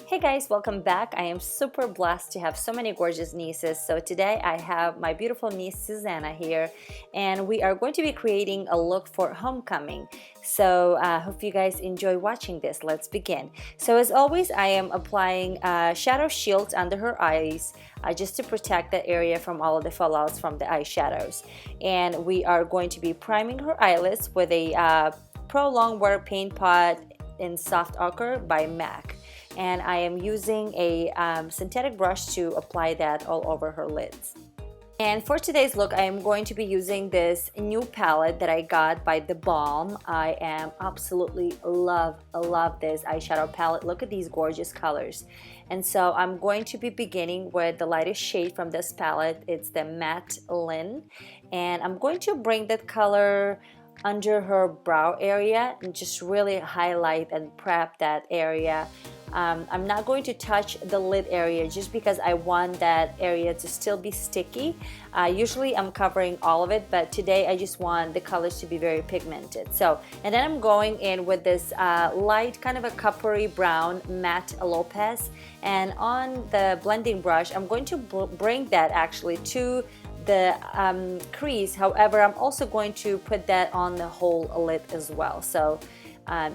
Hey guys, welcome back. I am super blessed to have so many gorgeous nieces. So today I have my beautiful niece Susanna here, and we are going to be creating a look for homecoming. So hope you guys enjoy watching this. Let's begin. So as always, I am applying shadow shields under her eyes just to protect that area from all of the fallouts from the eyeshadows. And we are going to be priming her eyelids with a Pro Longwear Paint Pot in Soft Ochre by MAC. And I am using a synthetic brush to apply that all over her lids. And for today's look, I am going to be using this new palette that I got by the Balm. I am absolutely love this eyeshadow palette. Look at these gorgeous colors. And so I'm going to be beginning with the lightest shade from this palette. It's the Matte Lin. And I'm going to bring that color under her brow area and just really highlight and prep that area. I'm not going to touch the lid area just because I want that area to still be sticky. Usually I'm covering all of it, but today I just want the colors to be very pigmented. So, and then I'm going in with this light kind of a coppery brown matte Lopez, and on the blending brush I'm going to bring that actually to the crease. However, I'm also going to put that on the whole lid as well. So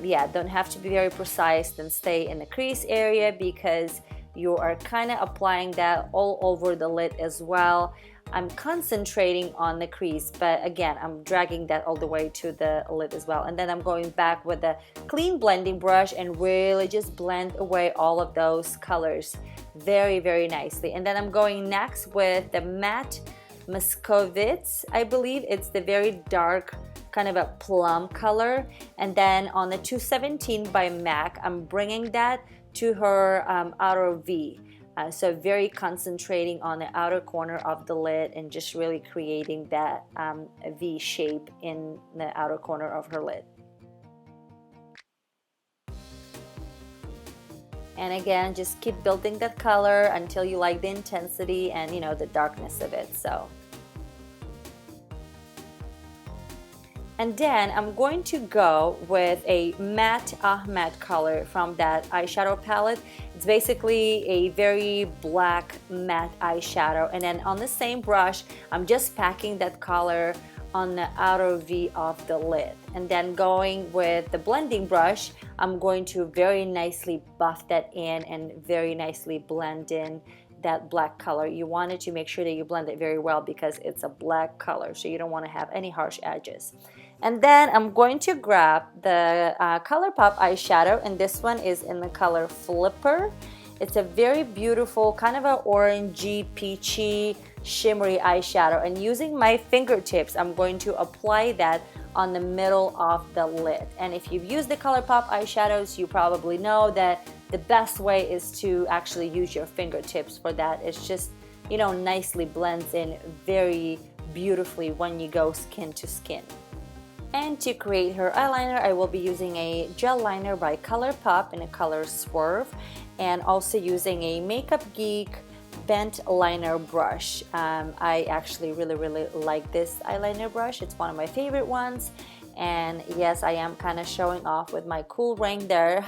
yeah, don't have to be very precise, then stay in the crease area because you are kind of applying that all over the lid as well. I'm concentrating on the crease, but again, I'm dragging that all the way to the lid as well. And then I'm going back with a clean blending brush and really just blend away all of those colors very nicely. And then I'm going next with the Matte Muscovitz. I believe it's the very dark kind of a plum color, and then on the 217 by MAC I'm bringing that to her outer V, so very concentrating on the outer corner of the lid and just really creating that V shape in the outer corner of her lid. And again, just keep building that color until you like the intensity and the darkness of it. So, and then I'm going to go with a matte Ahmed color from that eyeshadow palette. It's basically a very black matte eyeshadow. And then on the same brush, I'm just packing that color on the outer V of the lid. And then going with the blending brush, I'm going to very nicely buff that in and very nicely blend in that black color. You wanted to make sure that you blend it very well because it's a black color, so you don't want to have any harsh edges. And then I'm going to grab the ColourPop eyeshadow, and this one is in the color Flipper. It's a very beautiful kind of an orangey, peachy, shimmery eyeshadow, and using my fingertips I'm going to apply that on the middle of the lid. And if you've used the ColourPop eyeshadows, you probably know that the best way is to actually use your fingertips for that. It's just, nicely blends in very beautifully when you go skin to skin. And to create her eyeliner, I will be using a gel liner by ColourPop in the color Swerve, and also using a Makeup Geek bent liner brush. I actually really like this eyeliner brush. It's one of my favorite ones. And yes, I am kind of showing off with my cool ring there,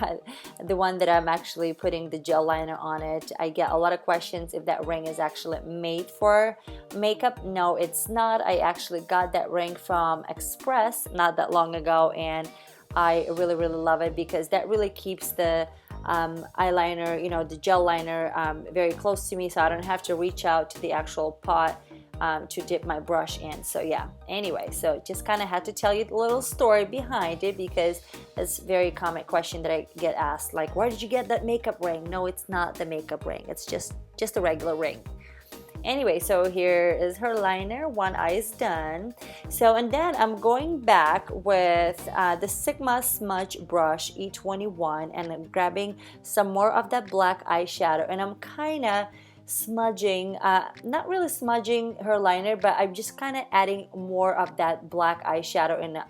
the one that I'm actually putting the gel liner on it. I get a lot of questions if that ring is actually made for makeup. No, it's not. I actually got that ring from Express not that long ago, and I really love it because that really keeps the eyeliner, the gel liner very close to me, so I don't have to reach out to the actual pot to dip my brush in. So yeah, anyway, so just kind of had to tell you the little story behind it because it's a very common question that I get asked, like, where did you get that makeup ring? No, it's not the makeup ring, it's just a regular ring. Anyway, so here is her liner. One eye is done. So, and then I'm going back with the Sigma Smudge Brush E21, and I'm grabbing some more of that black eyeshadow, and I'm kind of smudging, not really smudging her liner, but I'm just kind of adding more of that black eyeshadow in the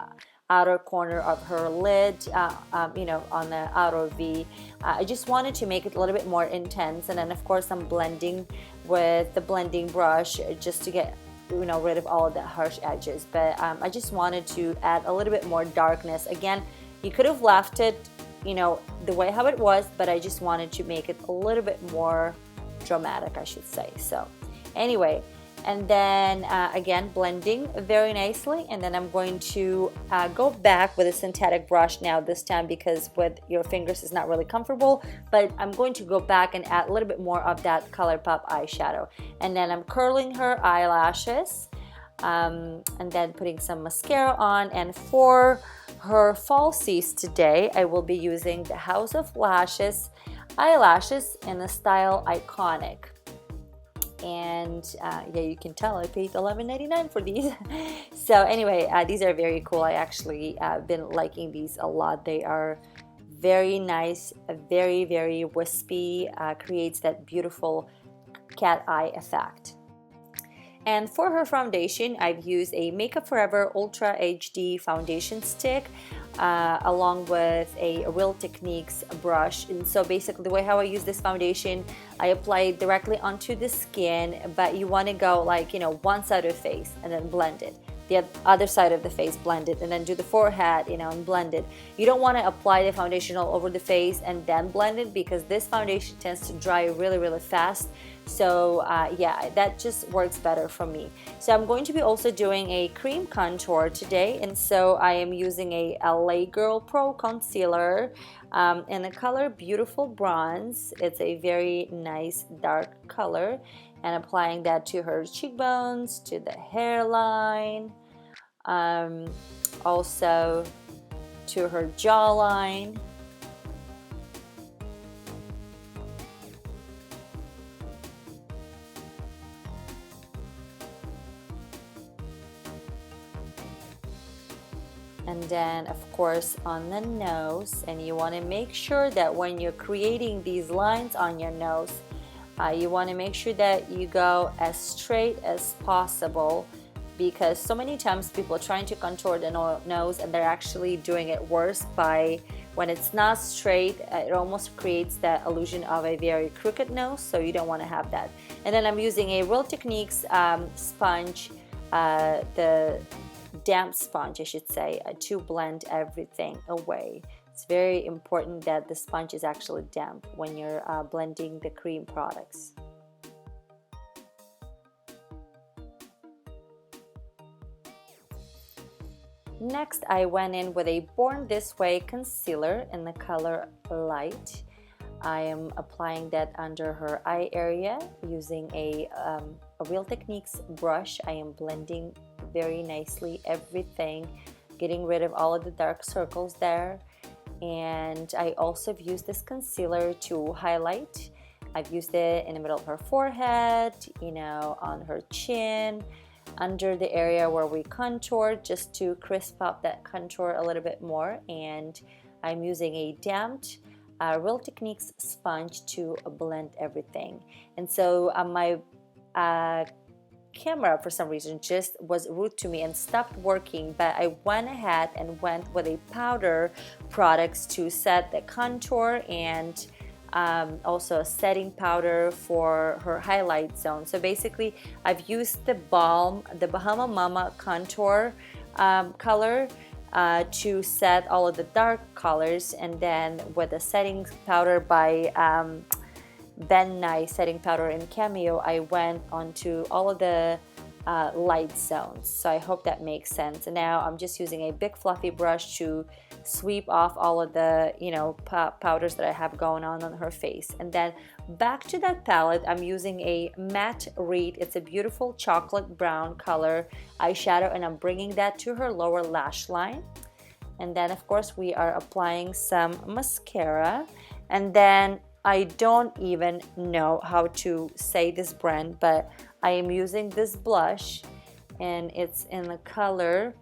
outer corner of her lid, on the outer V. I just wanted to make it a little bit more intense, and then of course I'm blending with the blending brush just to get rid of all of the harsh edges. But I just wanted to add a little bit more darkness. Again, you could have left it you know, the way how it was, but I just wanted to make it a little bit more dramatic, I should say. So anyway, and then again, blending very nicely, and then I'm going to go back with a synthetic brush now this time, because with your fingers is not really comfortable, but I'm going to go back and add a little bit more of that ColourPop eyeshadow. And then I'm curling her eyelashes, and then putting some mascara on. And for her falsies today, I will be using the House of Lashes eyelashes in the style Iconic. And yeah, you can tell I paid $11.99 for these. So anyway, these are very cool. I actually been liking these a lot. They are very nice, very, very wispy, creates that beautiful cat eye effect. And for her foundation, I've used a Makeup Forever Ultra HD foundation stick, along with a Real Techniques brush. And so basically the way how I use this foundation, I apply it directly onto the skin, but you want to go like, you know, one side of the face and then blend it. The other side of the face, blend it, and then do the forehead, you know, and blend it. You don't want to apply the foundation all over the face and then blend it, because this foundation tends to dry really, really fast. So yeah, that just works better for me. So I'm going to be also doing a cream contour today, and so I am using a LA Girl Pro concealer in the color Beautiful Bronze. It's a very nice dark color, and applying that to her cheekbones, to the hairline, also to her jawline. And then of course on the nose, and you want to make sure that when you're creating these lines on your nose, you want to make sure that you go as straight as possible, because so many times people are trying to contour the nose and they're actually doing it worse by, when it's not straight, it almost creates that illusion of a very crooked nose, so you don't want to have that. And then I'm using a Real Techniques sponge, the damp sponge I should say, to blend everything away. It's very important that the sponge is actually damp when you're blending the cream products. Next, I went in with a Born This Way concealer in the color Light. I am applying that under her eye area using a Real Techniques brush. I am blending very nicely everything, getting rid of all of the dark circles there. And I also have used this concealer to highlight. I've used it in the middle of her forehead, you know, on her chin, under the area where we contour, just to crisp up that contour a little bit more. And I'm using a damped Real Techniques sponge to blend everything. And so my camera for some reason just was rude to me and stopped working, but I went ahead and went with a powder products to set the contour, and also a setting powder for her highlight zone. So basically I've used the Balm, the Bahama Mama contour color to set all of the dark colors, and then with a setting powder by Ney setting powder in Cameo, I went onto all of the light zones. So I hope that makes sense. And now I'm just using a big fluffy brush to sweep off all of the, you know, powders that I have going on her face. And then back to that palette, I'm using a matte Reed. It's a beautiful chocolate brown color eyeshadow, and I'm bringing that to her lower lash line. And then of course we are applying some mascara, and then I don't even know how to say this brand, but I am using this blush, and it's in the color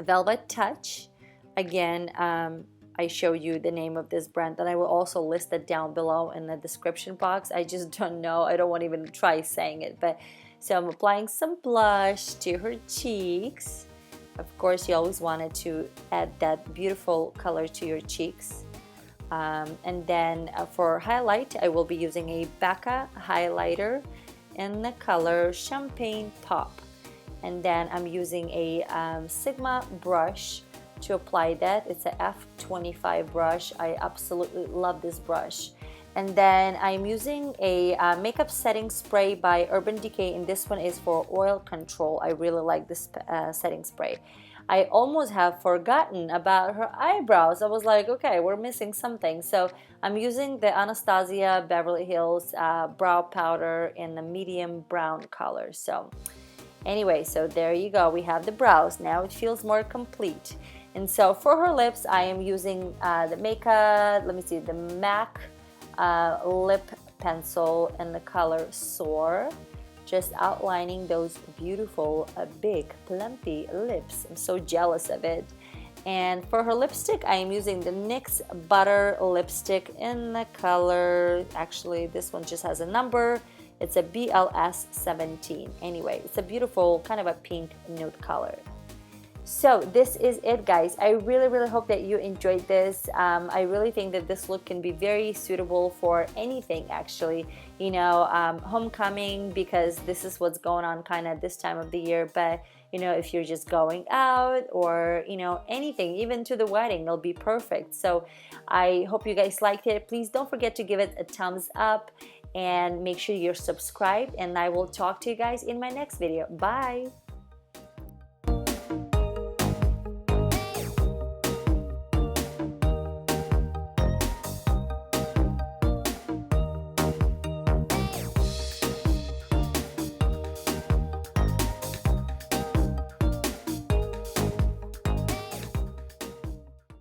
Velvet Touch. Again, I show you the name of this brand, and I will also list it down below in the description box. I just don't know, I don't want to even try saying it. But so I'm applying some blush to her cheeks. Of course, you always wanted to add that beautiful color to your cheeks. And then for highlight, I will be using a Becca highlighter in the color Champagne Pop. And then I'm using a Sigma brush to apply that. It's a F25 brush. I absolutely love this brush. And then I'm using a makeup setting spray by Urban Decay, and this one is for oil control. I really like this setting spray. I almost have forgotten about her eyebrows. I was like, okay, we're missing something. So I'm using the Anastasia Beverly Hills brow powder in the medium brown color. So anyway, so there you go. We have the brows. Now it feels more complete. And so for her lips, I am using the makeup, let me see, the MAC lip pencil in the color Soar. Just outlining those beautiful, big, plumpy lips. I'm so jealous of it. And for her lipstick, I am using the NYX Butter lipstick in the color, actually this one just has a number, it's a BLS 17. Anyway, it's a beautiful kind of a pink nude color. So this is it, guys. I really hope that you enjoyed this. I really think that this look can be very suitable for anything, actually, you know, homecoming, because this is what's going on kind of this time of the year. But you know, if you're just going out, or you know, anything, even to the wedding, it'll be perfect. So I hope you guys liked it. Please don't forget to give it a thumbs up and make sure you're subscribed, and I will talk to you guys in my next video. Bye.